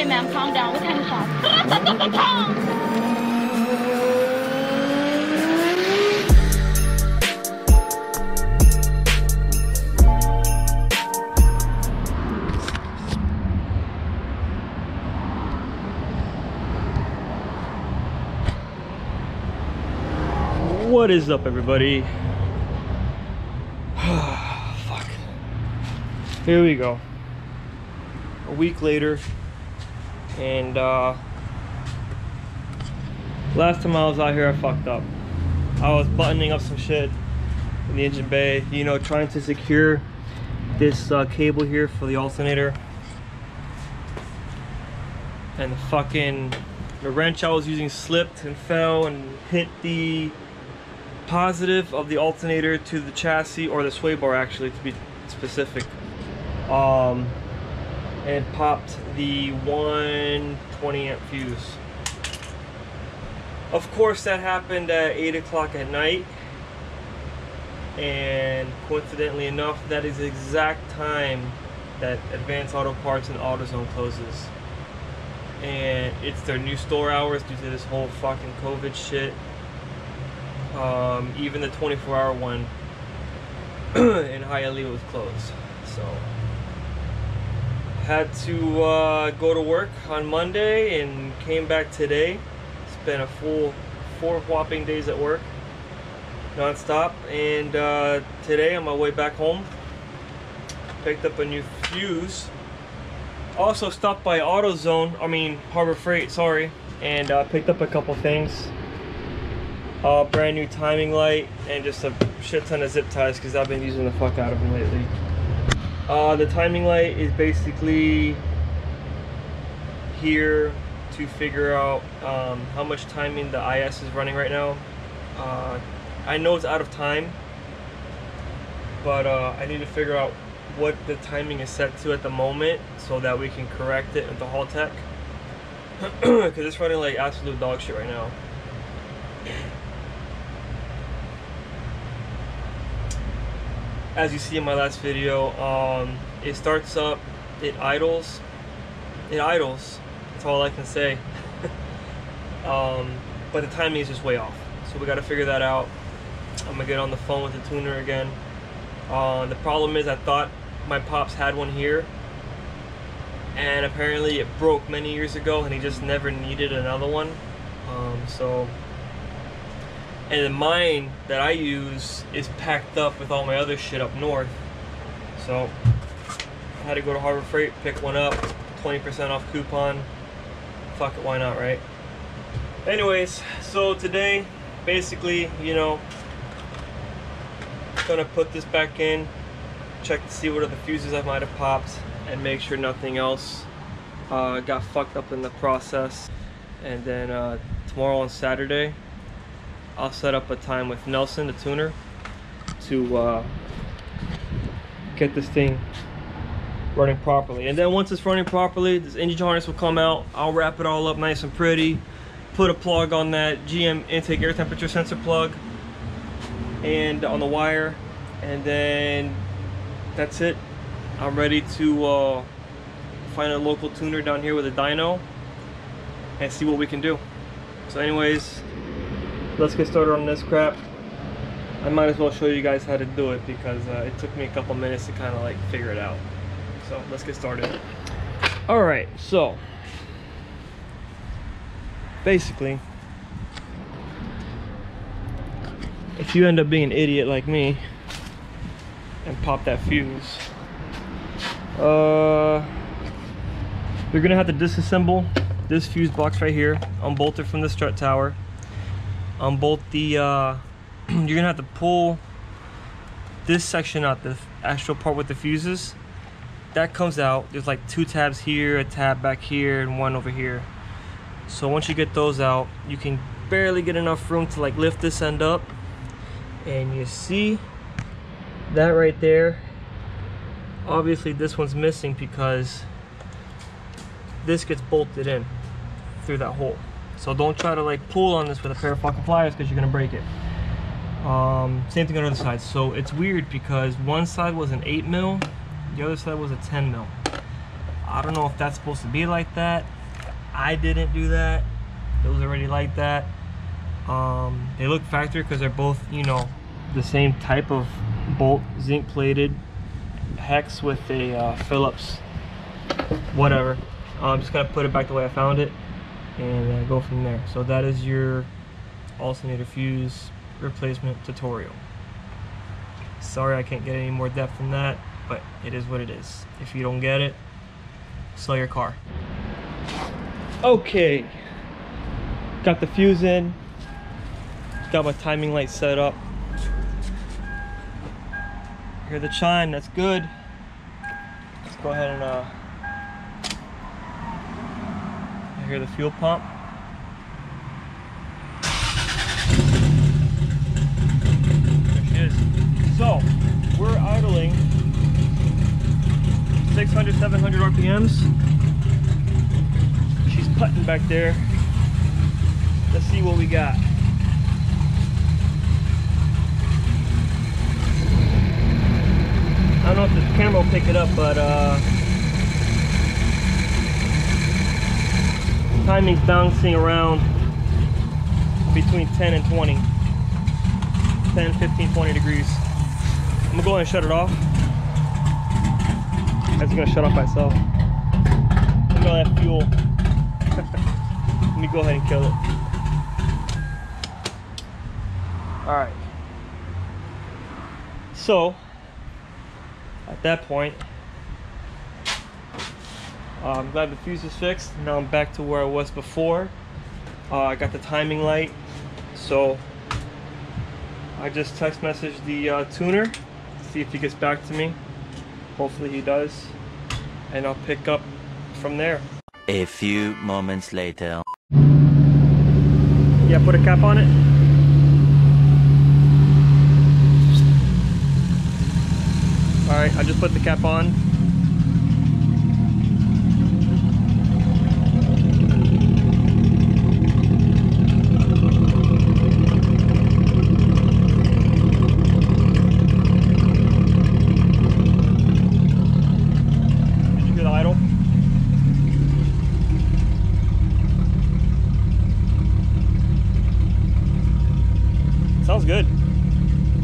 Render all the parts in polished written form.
Okay, ma'am, calm down. What kind of shot? What is up, everybody? Fuck. Here we go. A week later, and last time I was out here, I fucked up. I was buttoning up some shit in the engine bay, you know, trying to secure this cable here for the alternator, and the wrench I was using slipped and fell and hit the positive of the alternator to the chassis, or the sway bar actually, to be specific, and popped the 120 amp fuse. Of course, that happened at 8 o'clock at night, and coincidentally enough, that is the exact time that Advanced Auto Parts and AutoZone closes, and it's their new store hours due to this whole fucking COVID shit. Even the 24-hour one in Hialeah was closed, so had to go to work on Monday and came back today. Spent a full 4 whopping days at work, non-stop, and today on my way back home, picked up a new fuse. Also stopped by Harbor Freight, sorry, and picked up a couple things. Brand new timing light and just a shit ton of zip ties because I've been using the fuck out of them lately. The timing light is basically here to figure out how much timing the IS is running right now. I know it's out of time, but I need to figure out what the timing is set to at the moment so that we can correct it with the Hall Tech, because it's running like absolute dog shit right now. As you see in my last video, it starts up, it idles, that's all I can say. But the timing is just way off, so we got to figure that out. I'm gonna get on the phone with the tuner again. The problem is, I thought my pops had one here, and apparently it broke many years ago and he just never needed another one. And the mine that I use is packed up with all my other shit up north. So I had to go to Harbor Freight, pick one up, 20% off coupon. Fuck it, why not, right? Anyways, so today, basically, you know, gonna put this back in, check to see what other fuses I might have popped, and make sure nothing else got fucked up in the process. And then tomorrow on Saturday, I'll set up a time with Nelson, the tuner, to get this thing running properly. And then once it's running properly, this engine harness will come out. I'll wrap it all up nice and pretty, put a plug on that GM intake air temperature sensor plug and on the wire, and then that's it. I'm ready to find a local tuner down here with a dyno and see what we can do. So anyways, let's get started on this crap. I might as well show you guys how to do it because it took me a couple minutes to kind of like figure it out. So let's get started. All right, so basically, if you end up being an idiot like me and pop that fuse, you're gonna have to disassemble this fuse box right here, unbolt it from the strut tower, unbolt the you're gonna have to pull this section out, the actual part with the fuses. That comes out. There's like 2 tabs here, a tab back here, and 1 over here. So once you get those out, you can barely get enough room to like lift this end up, and you see that right there. Obviously this one's missing because this gets bolted in through that hole. So don't try to like pull on this with a pair of fucking pliers because you're gonna break it. Same thing on the other side. So it's weird because one side was an 8 mil, the other side was a 10 mil. I don't know if that's supposed to be like that. I didn't do that. It was already like that. They look factory because they're both, you know, the same type of bolt, zinc plated hex with a Phillips, whatever. I'm just gonna put it back the way I found it and go from there. So that is your alternator fuse replacement tutorial. Sorry I can't get any more depth than that, but it is what it is. If you don't get it, sell your car. Okay, got the fuse in, got my timing light set up. Hear the chime, that's good. Let's go ahead and I hear the fuel pump. There she is. So, we're idling 600, 700 RPMs. She's putting back there. Let's see what we got. I don't know if the camera will pick it up, but timing's bouncing around between 10 and 20. 10, 15, 20 degrees. I'm gonna go ahead and shut it off. It's gonna shut off by itself. Look at all that fuel. Let me go ahead and kill it. Alright. So, at that point, I'm glad the fuse is fixed. Now I'm back to where I was before. I got the timing light. So, I just text messaged the tuner to see if he gets back to me. Hopefully he does. And I'll pick up from there. A few moments later. Yeah, put a cap on it. Alright, I just put the cap on. Did you hear the idle? Sounds good.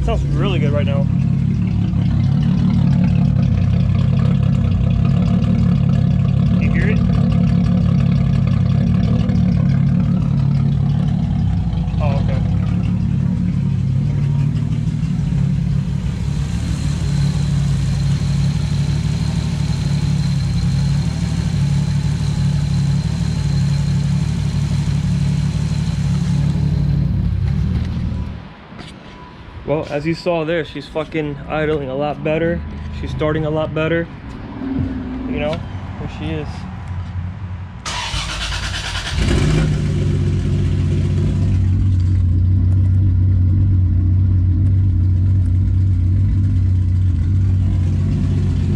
Sounds really good right now. You hear it? Oh, okay. Well, as you saw there, she's fucking idling a lot better. She's starting a lot better. You know, there she is.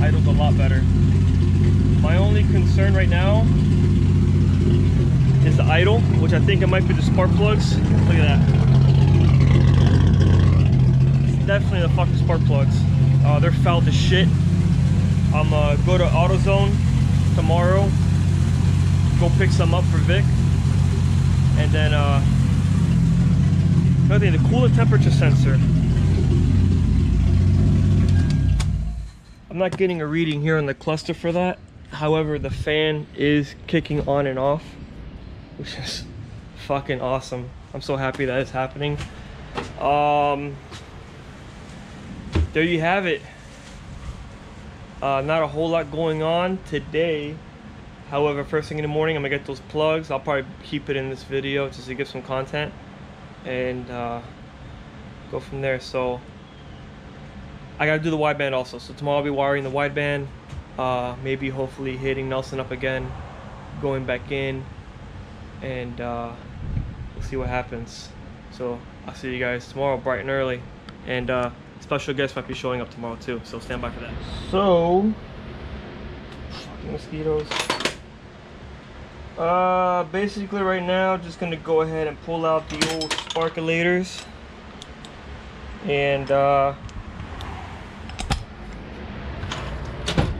Idles a lot better. My only concern right now is the idle, which I think it might be the spark plugs. Look at that. Definitely the fucking spark plugs. They're fouled to shit. I'm go to AutoZone tomorrow, go pick some up for Vic, and then another thing, the coolant temperature sensor. I'm not getting a reading here on the cluster for that. However, the fan is kicking on and off, which is fucking awesome. I'm so happy that it's happening. There you have it. Not a whole lot going on today. However, first thing in the morning, I'm gonna get those plugs. I'll probably keep it in this video just to give some content and go from there. So I gotta do the wideband also. So tomorrow I'll be wiring the wideband. Maybe hopefully hitting Nelson up again, going back in, and we'll see what happens. So I'll see you guys tomorrow bright and early. And special guest might be showing up tomorrow too, so stand by for that. So, fucking mosquitoes. Basically right now, just gonna go ahead and pull out the old sparkulators and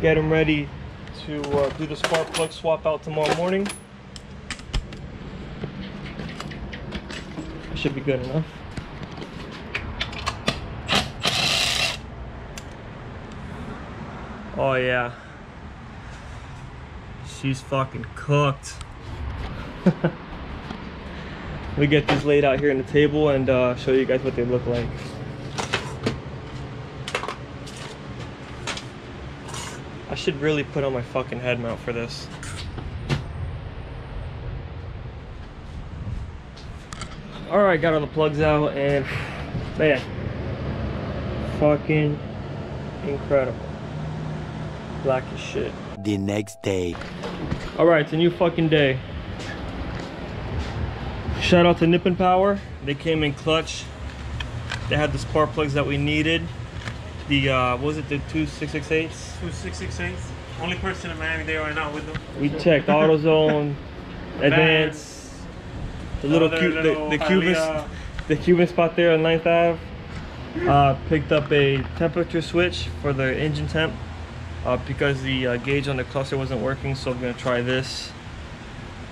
get them ready to do the spark plug swap out tomorrow morning. Should be good enough. Oh yeah, she's fucking cooked. We get these laid out here on the table and show you guys what they look like. I should really put on my fucking head mount for this. All right, got all the plugs out and man, fucking incredible. Black as shit. The next day. All right, it's a new fucking day. Shout out to Nippon Power. They came in clutch. They had the spark plugs that we needed. The what was it, the 2668s? 2668s. Only person in Miami there right now with them. We checked AutoZone, Advance, the the Cuban spot there on 9th Ave. Picked up a temperature switch for the engine temp because the gauge on the cluster wasn't working, so I'm gonna try this.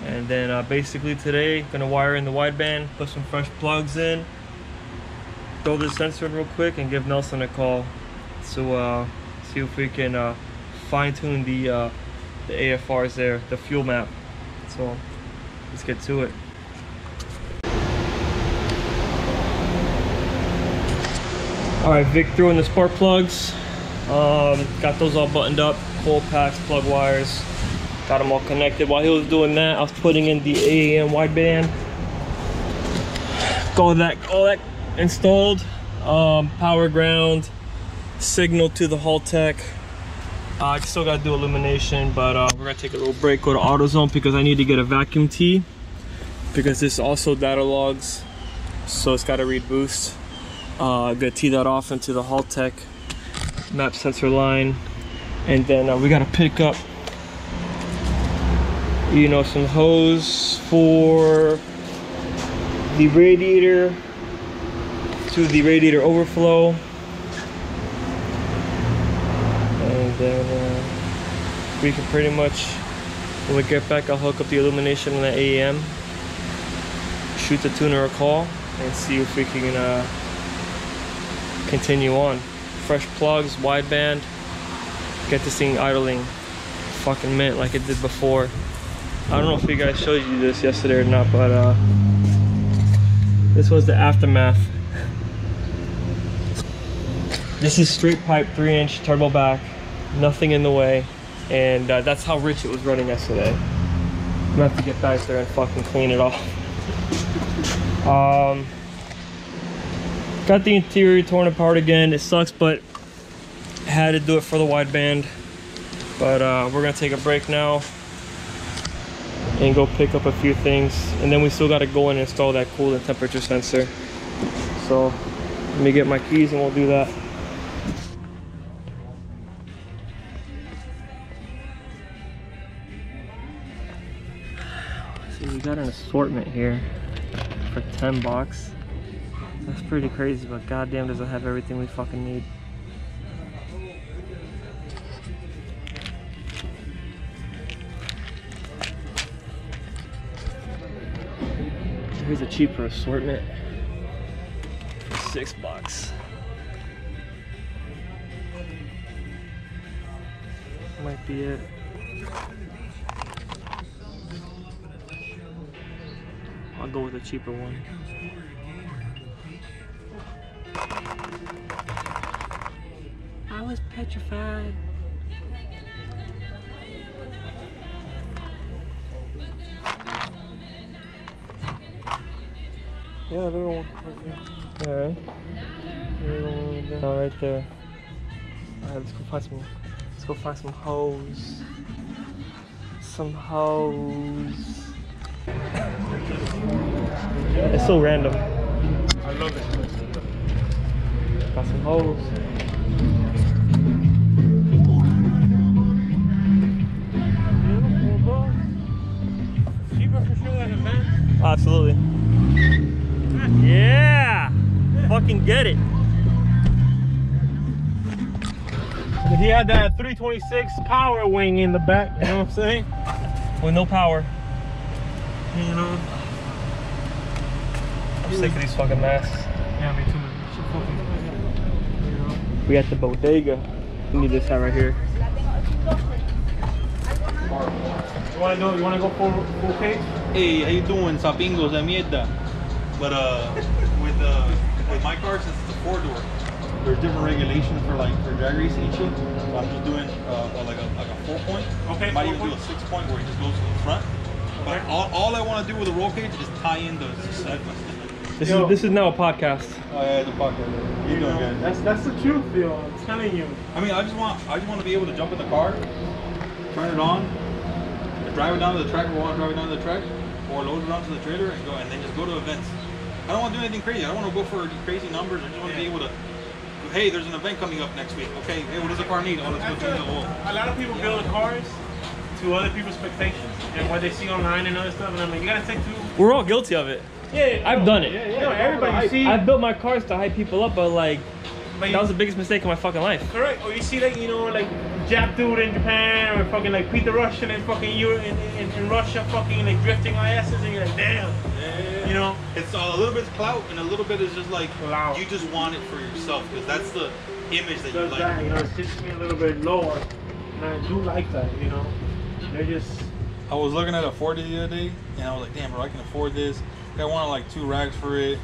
And then basically today, gonna wire in the wideband, put some fresh plugs in, throw the sensor in real quick, and give Nelson a call to see if we can fine-tune the AFRs there, the fuel map. So let's get to it. All right, Vic threw in the spark plugs. Got those all buttoned up, coil packs, plug wires. Got them all connected. While he was doing that, I was putting in the AAM wideband. All that installed. Power ground, signal to the Haltech. I still gotta do illumination, but we're gonna take a little break, go to AutoZone because I need to get a vacuum tee because this also data logs, so it's gotta read boost. Gonna tee that off into the Haltech map sensor line, and then we gotta pick up, you know, some hose for the radiator to the radiator overflow, and then we can pretty much, when we get back, I'll hook up the illumination on the AEM, shoot the tuner a call, and see if we can continue on. Fresh plugs, wideband, get this thing idling fucking mint like it did before. I don't know if you guys showed you this yesterday or not, but this was the aftermath. This is straight pipe, 3-inch turbo back, nothing in the way, and that's how rich it was running yesterday. I'm gonna have to get back there and fucking clean it off. Got the interior torn apart again. It sucks, but had to do it for the wideband. But we're gonna take a break now and go pick up a few things, and then we still got to go and install that coolant temperature sensor. So let me get my keys and we'll do that. See, we got an assortment here for $10. That's pretty crazy, but goddamn does it have everything we fucking need. Here's a cheaper assortment for $6. Might be it. I'll go with a cheaper one. I was petrified. Yeah, little one. Alright. Oh, right there. Alright, let's go find some hose. Some hose. It's so random. I love it. Got some hose. Cheaper for sure than a van. Absolutely. Yeah! Fucking get it! He had that 326 power wing in the back, you know what I'm saying? With no power. You know? I'm sick of these fucking masks. Yeah, me too, man. We got the bodega. We need this hat right here. You wanna go full page? Hey, how you doing, sapingos de mierda? But with my car, since it's a 4-door, there's different regulations for drag racing and shit. So I'm just doing like a 4-point. Okay. Might even do a 6-point where it just goes to the front. But all I want to do with a roll cage is tie in the set. This is now a podcast. Oh yeah, the podcast. You doing good? That's the truth, yo. I'm telling you. I mean, I just want to be able to jump in the car, turn it on, drive it down to the track. Or want to drive it down to the track, or load it onto the trailer and go, and then just go to events. I don't want to do anything crazy. I don't want to go for crazy numbers. I just want to be able to. Hey, there's an event coming up next week. Okay, hey, what does the car need? Oh, let's go change the oil. A lot of people build cars to other people's expectations and what they see online and other stuff, and I'm like, you gotta stick to. We're all guilty of it. Yeah, I've done it. No, everybody you see. I've built my cars to hype people up, but like, that was the biggest mistake of my fucking life. Correct. Or you see like, you know, like Jap dude in Japan, or fucking like Peter Russian in fucking Europe, in Russia, fucking like drifting ISs, and you're like, damn. Yeah. You know, it's a little bit clout and a little bit is just like Clout. you just want it for yourself because that's the image that you does like. that, you know, it sits me a little bit lower, and I do like that, you know. They're just. I was looking at a 40 the other day, and I was like, damn, bro, I can afford this. I wanted like 2 racks for it,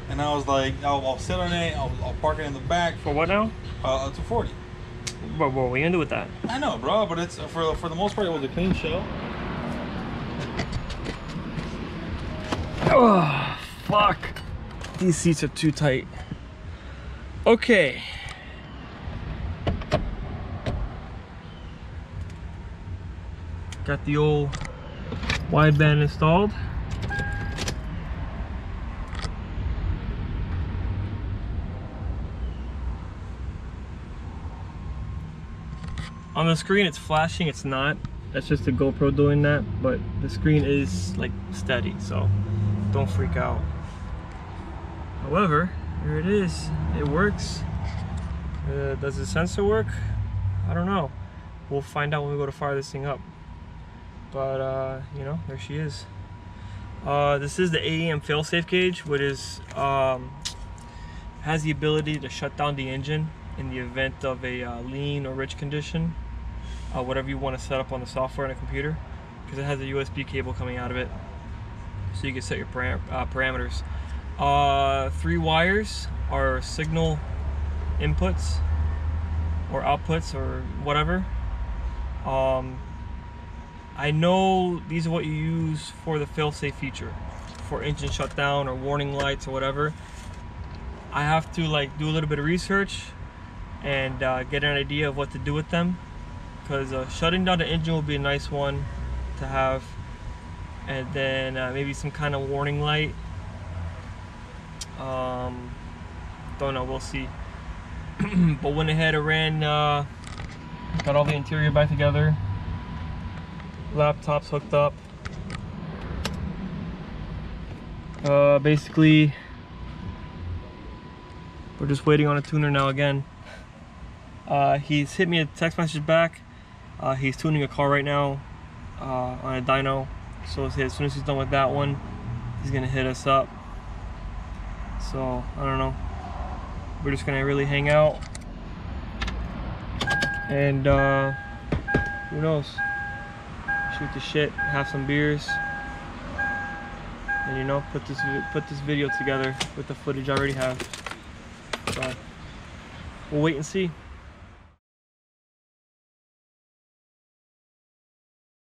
and I was like, I'll sit on it, I'll park it in the back. For what now? 240. What are we gonna do with that? I know, bro, but it's for the most part it was a clean shell. Oh, fuck. These seats are too tight. Okay. Got the old wideband installed. On the screen it's flashing, it's not. That's just the GoPro doing that, but the screen is like steady, so don't freak out. However, here it is. It works. Does the sensor work? I don't know. We'll find out when we go to fire this thing up. But you know, there she is. This is the AEM failsafe gauge, which is has the ability to shut down the engine in the event of a lean or rich condition. Whatever you want to set up on the software in a computer, because it has a USB cable coming out of it, so you can set your parameters. 3 wires are signal inputs or outputs or whatever. I know these are what you use for the failsafe feature, for engine shutdown or warning lights or whatever. I have to like do a little bit of research and get an idea of what to do with them, because shutting down the engine will be a nice one to have, and then maybe some kind of warning light. Don't know, we'll see. But went ahead and ran, got all the interior back together, laptops hooked up. Basically we're just waiting on a tuner now again. He's hit me a text message back. He's tuning a car right now on a dyno, so as soon as he's done with that one, he's gonna hit us up. So I don't know, we're just gonna really hang out and who knows, shoot the shit, have some beers, and you know, put this video together with the footage I already have. So we'll wait and see.